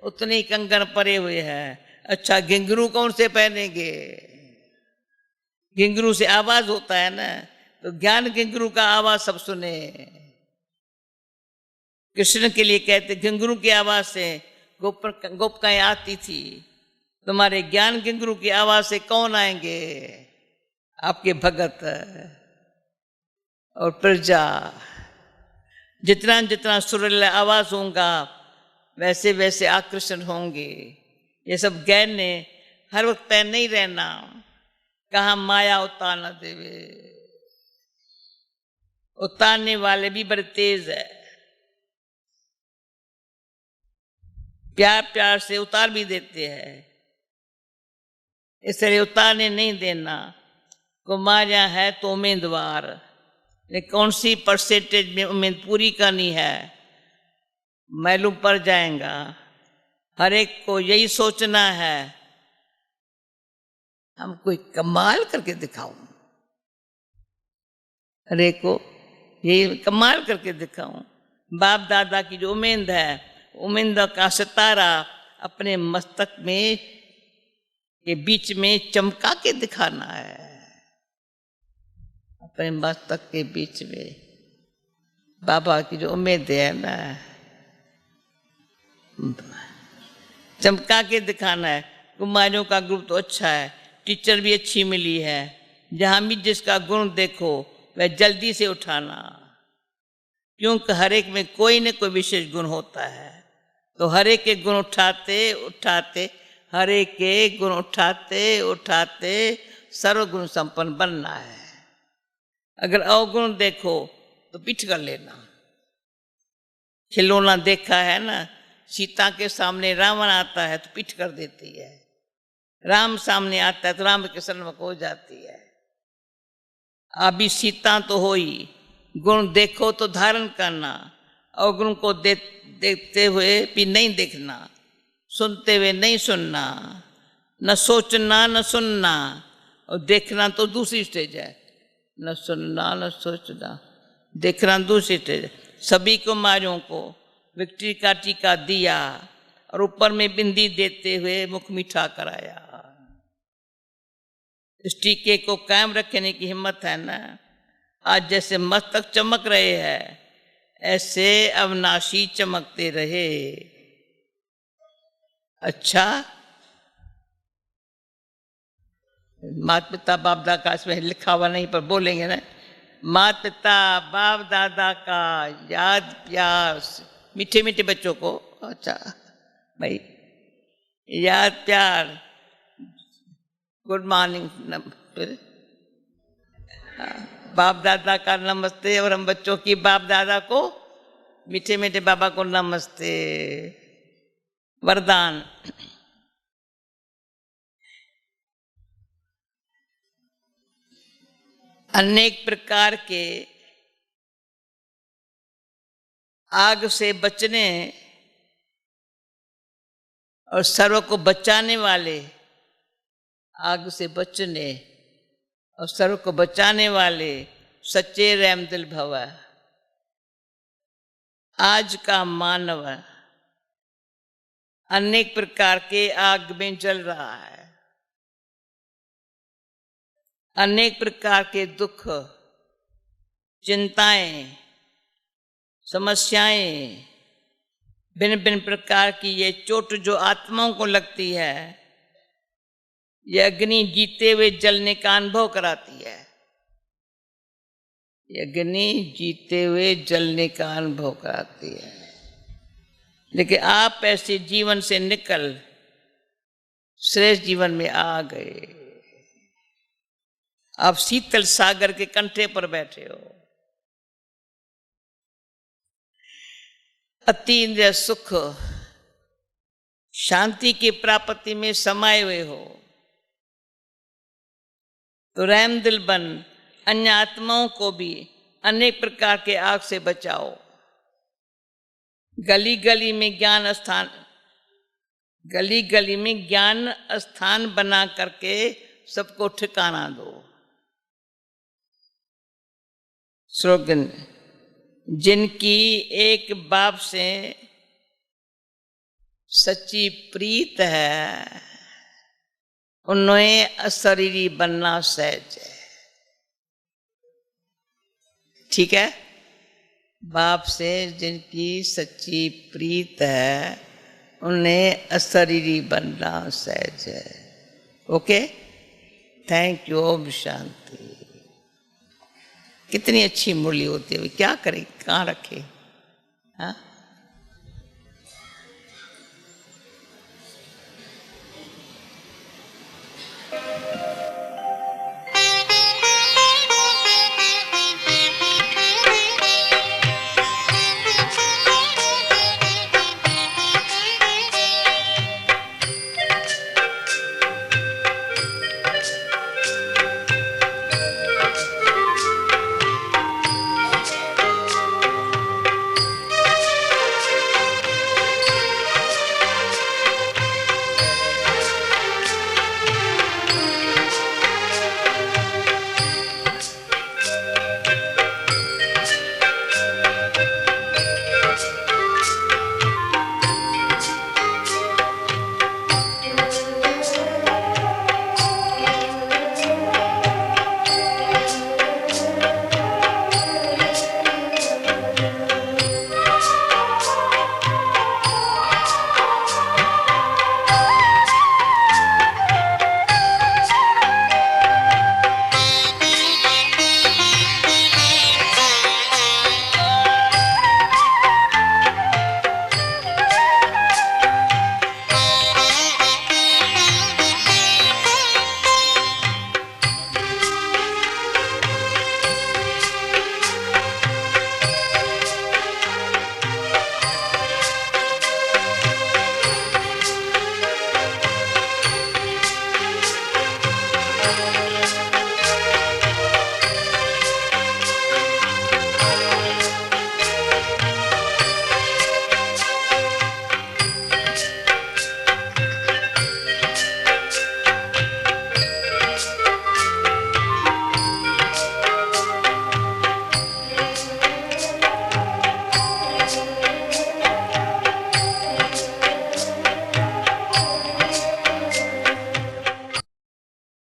उतने ही कंगन परे हुए हैं। अच्छा, घिंघरू कौन से पहनेंगे? घिंघरू से आवाज होता है ना, तो ज्ञान घिंघरू का आवाज सब सुने। कृष्ण के लिए कहते घिंघरू की आवाज से गोपिकाएं आती थी। तुम्हारे ज्ञान घिंघरू की आवाज से कौन आएंगे? आपके भगत और प्रजा। जितना जितना सुरीला आवाज होगा वैसे वैसे आकर्षण होंगे। ये सब गहने हर वक्त पहन नहीं रहना, कहाँ माया उतार न देवे। उतारने वाले भी बड़े तेज है, प्यार प्यार से उतार भी देते हैं, इसलिए उतारने नहीं देना। कुमारियां है तो उम्मीदवार, लेकिन कौन सी परसेंटेज में उम्मीद पूरी करनी है मालूम पड़ जाएगा। हर एक को यही सोचना है हम कोई कमाल करके दिखाऊं, हर एक को यही कमाल करके दिखाऊं। बाप दादा की जो उम्मीद है, उम्मीद का सितारा अपने मस्तक में के बीच में चमका के दिखाना है। अपने मस्तक के बीच में बाबा की जो उम्मीद है ना, चमका के दिखाना है। कुमारियों का ग्रुप तो अच्छा है, टीचर भी अच्छी मिली है। जहां भी जिसका गुण देखो वह जल्दी से उठाना, क्योंकि हर एक में कोई न कोई विशेष गुण होता है। तो हर एक के गुण उठाते उठाते, हर एक के गुण उठाते उठाते सर्वगुण संपन्न बनना है। अगर अवगुण देखो तो पीठ कर लेना। खिलौना देखा है ना, सीता के सामने रावण आता है तो पीठ कर देती है, राम सामने आता है तो राम के सन्मुख हो जाती है। अभी सीता तो हो ही, गुण देखो तो धारण करना, अवगुण को देखते हुए भी नहीं देखना, सुनते हुए नहीं सुनना, न सोचना न सुनना। और देखना तो दूसरी स्टेज है, न सुनना न सोचना, देखना दूसरी स्टेज है। सभी कुमारियों को विक्ट्री का टीका दिया और ऊपर में बिंदी देते हुए मुख मीठा कराया। इस टीके को कायम रखने की हिम्मत है ना। आज जैसे मस्तक चमक रहे हैं ऐसे अविनाशी चमकते रहे। अच्छा, माता पिता बाप दादा का इसमें लिखा हुआ नहीं पर बोलेंगे ना, माता पिता बाप दादा का याद प्यार मीठे मीठे बच्चों को। अच्छा भाई, याद प्यार, गुड मॉर्निंग, फिर बाप दादा का नमस्ते, और हम बच्चों की बाप दादा को, मीठे मीठे बाबा को नमस्ते। वरदान। अनेक प्रकार के आग से बचने और सर्व को बचाने वाले, आग से बचने और सर्व को बचाने वाले सच्चे रहमदिल भव। आज का मानव अनेक प्रकार के आग में जल रहा है। अनेक प्रकार के दुख, चिंताएं, समस्याएं, भिन्न भिन्न प्रकार की ये चोट जो आत्माओं को लगती है, ये अग्नि जीते हुए जलने का अनुभव कराती है। ये अग्नि जीते हुए जलने का अनुभव कराती है। लेकिन आप ऐसे जीवन से निकल श्रेष्ठ जीवन में आ गए। आप शीतल सागर के कंठे पर बैठे हो। अतीन्द्रिय सुख, शांति की प्राप्ति में समाये हुए हो। तो रहमदिल बन अन्य आत्माओं को भी अनेक प्रकार के आग से बचाओ। गली गली में ज्ञान स्थान, गली गली में ज्ञान स्थान बना करके सबको ठिकाना दो। स्लोगन। जिनकी एक बाप से सच्ची प्रीत है, उन्हें अशरीरी बनना सहज है। ठीक है? बाप से जिनकी सच्ची प्रीत है, उन्हें अशरीरी बनना सहज है। Okay, thank you. ओम शांति। कितनी अच्छी मुरली होती है, क्या करें, कहाँ रखे? हाँ।